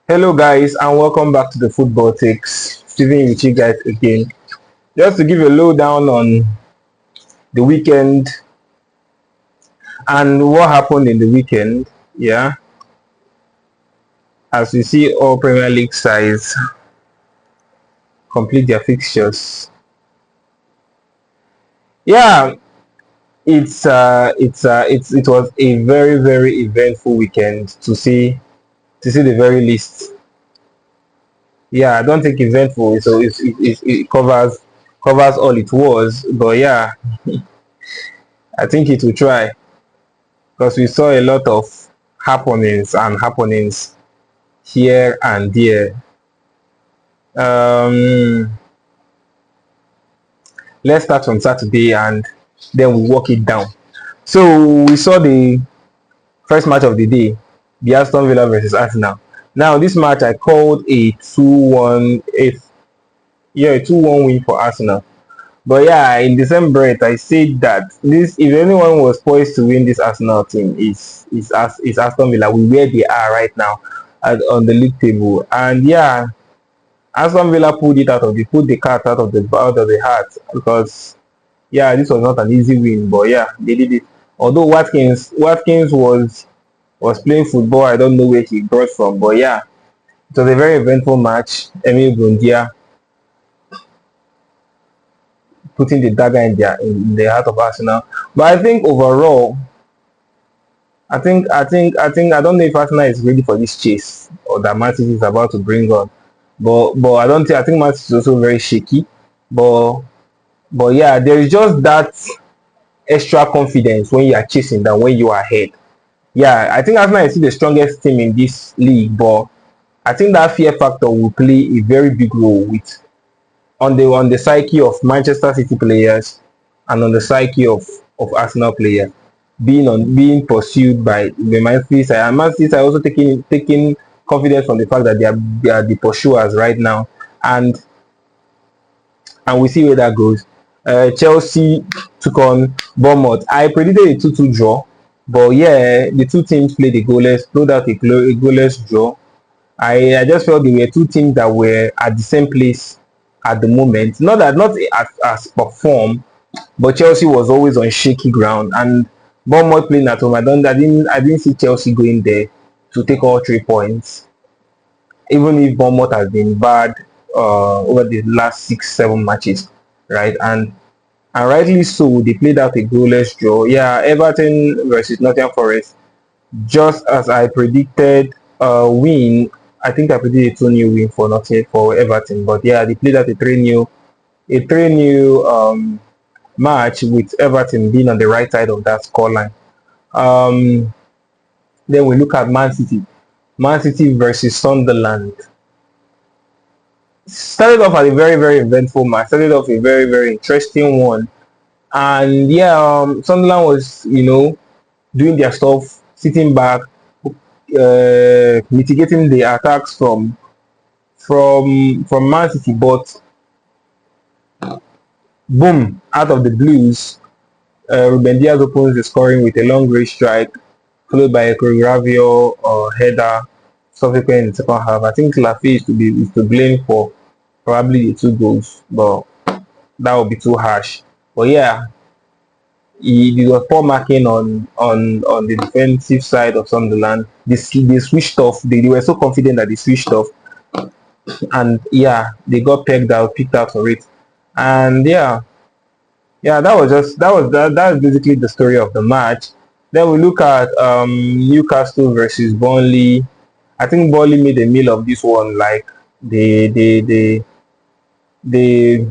Hello, guys, and welcome back to the Football Takes. Steven with you guys again. Just to give you a lowdown on the weekend and what happened in the weekend. Yeah, as we see, all Premier League sides complete their fixtures. Yeah, it was a very eventful weekend to see the very least. Yeah, I don't think eventful, so it covers all it was, but yeah, I think it will try. Because we saw a lot of happenings here and there. Um, let's start from Saturday and then we walk it down. So we saw the first match of the day, the Aston Villa versus Arsenal. Now this match I called a 2-1, a 2-1 win for Arsenal. But yeah, in the same breath, I said that this, if anyone was poised to win this Arsenal team, is Aston Villa, with where they are right now on the league table. And yeah, Aston Villa put the cat out of the hat, because yeah, this was not an easy win, but yeah, they did it. Although Watkins was playing football, I don't know where he brought from, but yeah, it was a very eventful match. Emil Bundia putting the dagger in the heart of Arsenal. But I think overall, I don't know if Arsenal is ready for this chase or that Man City is about to bring on. But I think Man City is also very shaky. But but yeah, there is just that extra confidence when you are chasing than when you are ahead. Yeah, I think Arsenal is still the strongest team in this league, but I think that fear factor will play a very big role with on the psyche of Manchester City players and on the psyche of Arsenal players being pursued by the Man City side. And Man City are also taking confidence from the fact that they are the pursuers right now, and we see where that goes. Chelsea took on Bournemouth. I predicted a 2-2 draw, but yeah, the two teams played a goalless, played out a goalless draw. I just felt there were two teams that were at the same place at the moment. Not as perform, but Chelsea was always on shaky ground, and Bournemouth playing at home. I didn't see Chelsea going there to take all 3 points, even if Bournemouth has been bad over the last 6-7 matches, right? And rightly so, they played out a goalless draw. Yeah, Everton versus Nottingham Forest, just as I predicted, win. I think I predicted a 2-0 win for Everton, but yeah, they played out a 3-0 match, with Everton being on the right side of that scoreline. Um, then we look at Man City. Man City versus Sunderland. Started off as a very eventful match. Started off a very interesting one. And yeah, Sunderland was, doing their stuff, sitting back, mitigating the attacks from Man City, but boom, out of the blues, Ruben Diaz opens the scoring with a long range strike, followed by a Gravio header subsequent in the second half. I think Lafi is to blame for probably the two goals, but that would be too harsh. But yeah, he was poor marking on the defensive side of Sunderland. They switched off. They were so confident that they switched off, and yeah, they got picked out for it. And yeah, that was basically the story of the match. Then we look at Newcastle versus Burnley. I think Burnley made a meal of this one. Like they they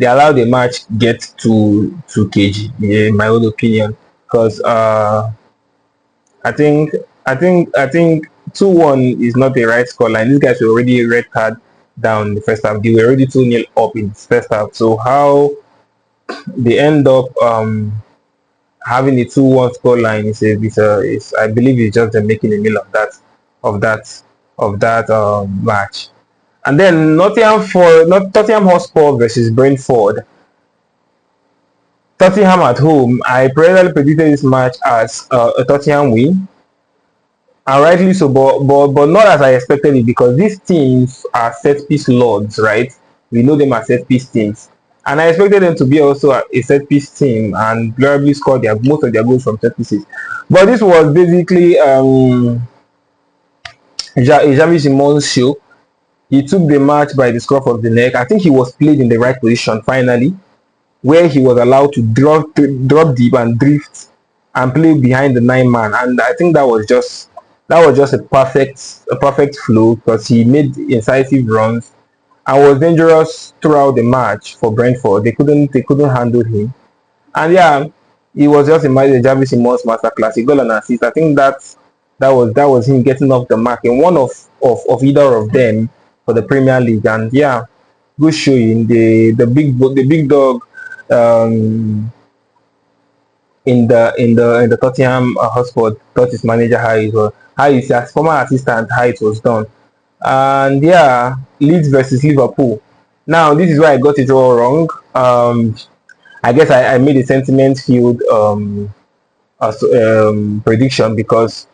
allowed the match get to kg, in my own opinion, because I think 2-1 is not the right scoreline. These guys were already red card down in the first half. They were already 2-0 up in the first half. So how they end up having a 2-1 scoreline is I believe it's just them making a meal of that match. And then Tottenham Hotspur versus Brentford. Tottenham at home. I predicted this match as a Tottenham win. and rightly so, but not as I expected it, because these teams are set piece lords, right? We know them as set piece teams, and I expected them to be also a set piece team and gloriously score their most of their goals from set pieces. But this was basically Javi Simon's show. He took the match by the scruff of the neck. I think he was played in the right position finally, where he was allowed to drop deep and drift and play behind the 9 man. And I think that was just a perfect flow, because he made incisive runs and was dangerous throughout the match for Brentford. They couldn't handle him. And yeah, he was just in my Javi Simon's masterclass. He got an assist. I think that was him getting off the mark in one of either of them for the Premier League. And yeah, good showing. The big dog um, in the Tottenham Hotspur taught his manager how his former assistant how it was done. And yeah, Leeds versus Liverpool. Now this is where I got it all wrong. I guess I made a sentiment filled prediction, because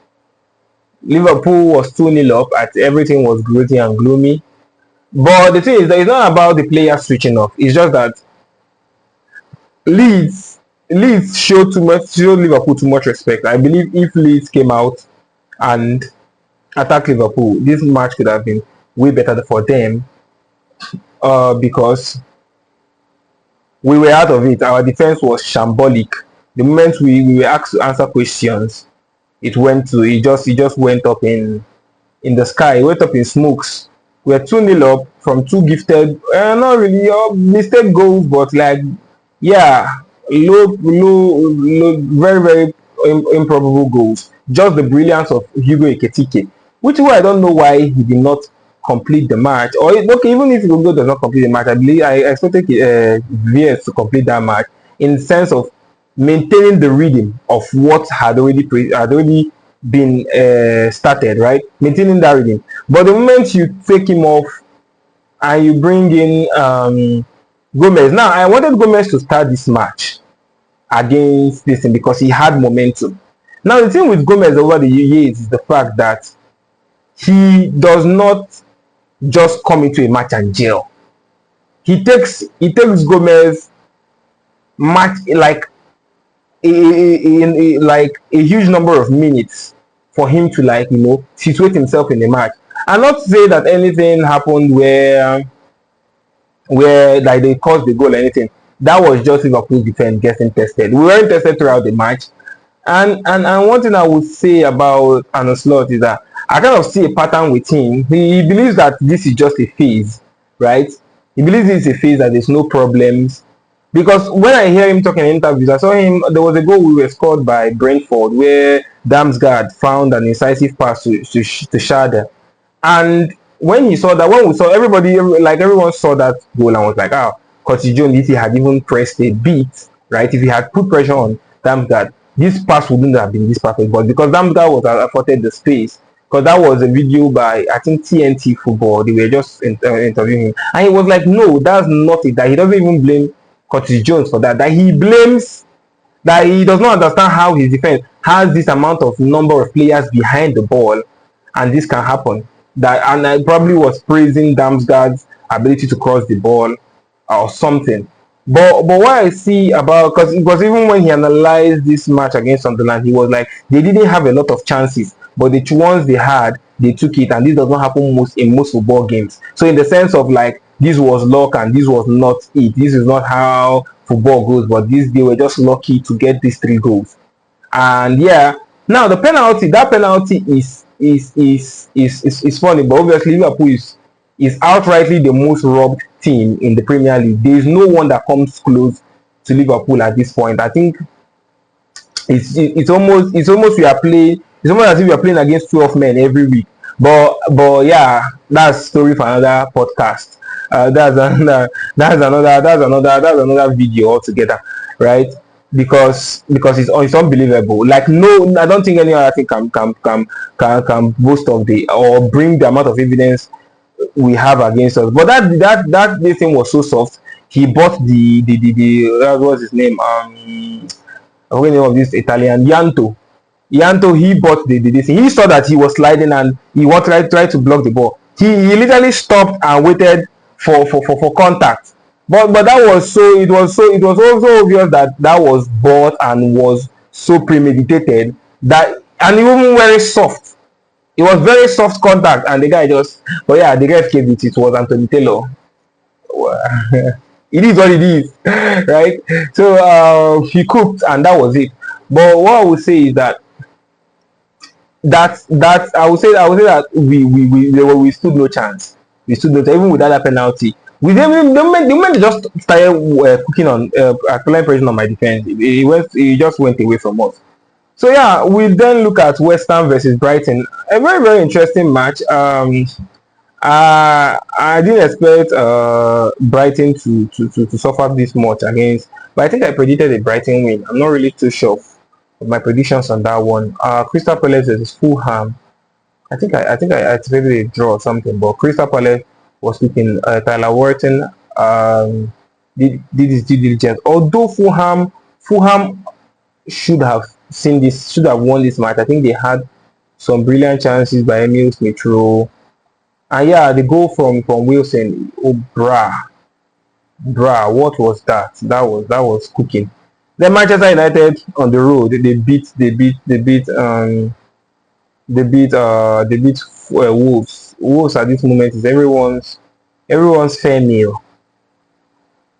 Liverpool was 2-0 up at everything was gritty and gloomy. But the thing is that it's not about the players switching off. It's just that Leeds Leeds showed Liverpool too much respect. I believe if Leeds came out and attacked Liverpool, this match could have been way better for them, because we were out of it. Our defense was shambolic. The moment we were asked to answer questions, it just went up in the sky. It went up in smokes. We're 2-0 up from two gifted, not really mistake goals, but like, yeah, low, very, very improbable goals. Just the brilliance of Hugo Ekitike, which is why I don't know why he did not complete the match. Or okay, even if Hugo does not complete the match, I believe I expected VS to complete that match, in the sense of maintaining the rhythm of what had already been started, right? Maintaining that rhythm. But the moment you take him off and you bring in Gomez, now I wanted Gomez to start this match against this thing because he had momentum. Now the thing with Gomez over the years is the fact that he does not just come into a match and gel. He takes Gomez match like a huge number of minutes for him to situate himself in the match. And not to say that anything happened where like they caused the goal or anything. That was just Liverpool's defense getting tested. We weren't tested throughout the match. And one thing I would say about Arne Slot is that I kind of see a pattern with him. He believes that this is just a phase, right? He believes this is a phase, that there's no problems. Because when I hear him talking in interviews, I saw him. There was a goal we were scored by Brentford where Damsgaard found an incisive pass to Schade. And when we saw everybody, like everyone saw that goal and was like, Curtis Jones, if he had even pressed a bit, right? If he had put pressure on Damsgaard, this pass wouldn't have been this perfect. But because Damsgaard was afforded the space, because that was a video by, I think, TNT Football, they were just interviewing him, and he was like, no, that's not it. That he doesn't even blame Curtis Jones for that. That he blames that he does not understand how his defense has this amount of number of players behind the ball, and this can happen. And I probably was praising Damsgaard's ability to cross the ball or something. But what I see about, because even when he analyzed this match against Sunderland, he was like, they didn't have a lot of chances, but the ones they had, they took it, and this does not happen in most football games. So in the sense of like, this was luck and this was not it. This is not how football goes, but they were just lucky to get these 3 goals. And yeah, now that penalty is funny, but obviously Liverpool is outrightly the most robbed team in the Premier League. There is no one that comes close to Liverpool at this point. I think it's almost we are playing. It's almost as if we are playing against 12 men every week. But yeah, that's story for another podcast. That's another video altogether, right? Because it's unbelievable. Like, no, I don't think any other thing can boast of or bring the amount of evidence we have against us. But that thing was so soft. He bought what was his name? I forget the name of this Italian, Yanto. Yanto, he bought the this. He saw that he was sliding and he was tried to block the ball. He literally stopped and waited for contact. But that was it was also obvious that that was bought and was so premeditated that, and even very soft. It was very soft contact and the guy just, but yeah, the ref gave it. It was Anthony Taylor. It is what it is, right? So he cooked and that was it. But what I would say is that I would say that we stood no chance. We stood no chance, even without that penalty. We didn't the moment they just started cooking on applying pressure on my defense, it just went away from us. So yeah, we then look at West Ham versus Brighton, a very very interesting match. I didn't expect Brighton to suffer this much against, but I think I predicted a Brighton win. I'm not really too sure of my predictions on that one. Crystal Palace versus Fulham. I think I anticipated a draw or something, but Crystal Palace was looking. Tyler Wharton did his due diligence. Although Fulham should have should have won this match. I think they had some brilliant chances by Emil Smith Rowe. And yeah, the goal from Wilson. Oh, what was that? That was cooking. Then Manchester United on the road, they beat Wolves. Wolves at this moment is everyone's fair meal.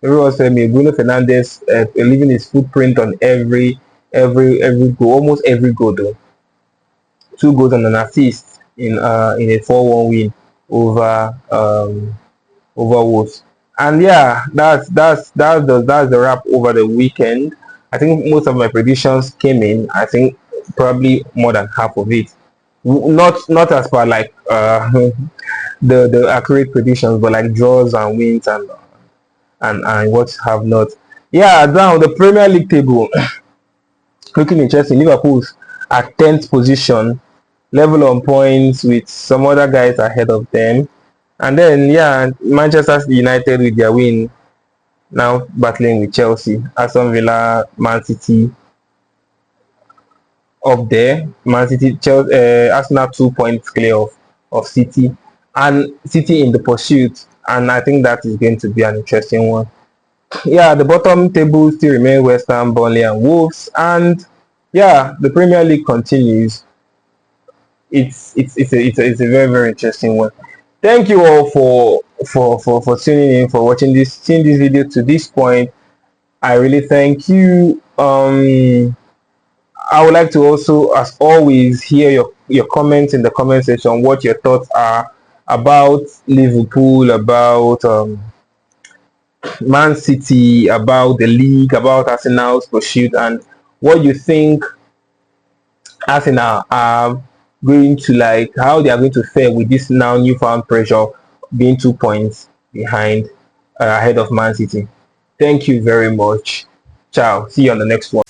Everyone's fair meal. Bruno Fernandes leaving his footprint on every goal, almost every goal though. 2 goals and an assist in a 4-1 win over Wolves. And yeah, that's the wrap over the weekend. I think most of my predictions came in. I think probably more than half of it. Not as per like the accurate predictions, but like draws and wins and what have not. Yeah, now the Premier League table looking interesting. Liverpool's at 10th position, level on points with some other guys ahead of them. And then yeah, Manchester United with their win now battling with Chelsea, Aston Villa, Man City up there. Man City, Chelsea, Arsenal 2 points clear of City, and City in the pursuit. And I think that is going to be an interesting one. Yeah, the bottom table still remain West Ham, Burnley, and Wolves. And yeah, the Premier League continues. It's a very very interesting one. Thank you all for tuning in, for watching seeing this video to this point. I really thank you. I would like to also, as always, hear your comments in the comment section, what your thoughts are about Liverpool, about Man City, about the league, about Arsenal's pursuit, and what you think Arsenal are going to like, how they are going to fare with this now newfound pressure, being 2 points behind ahead of Man City. Thank you very much. Ciao. See you on the next one.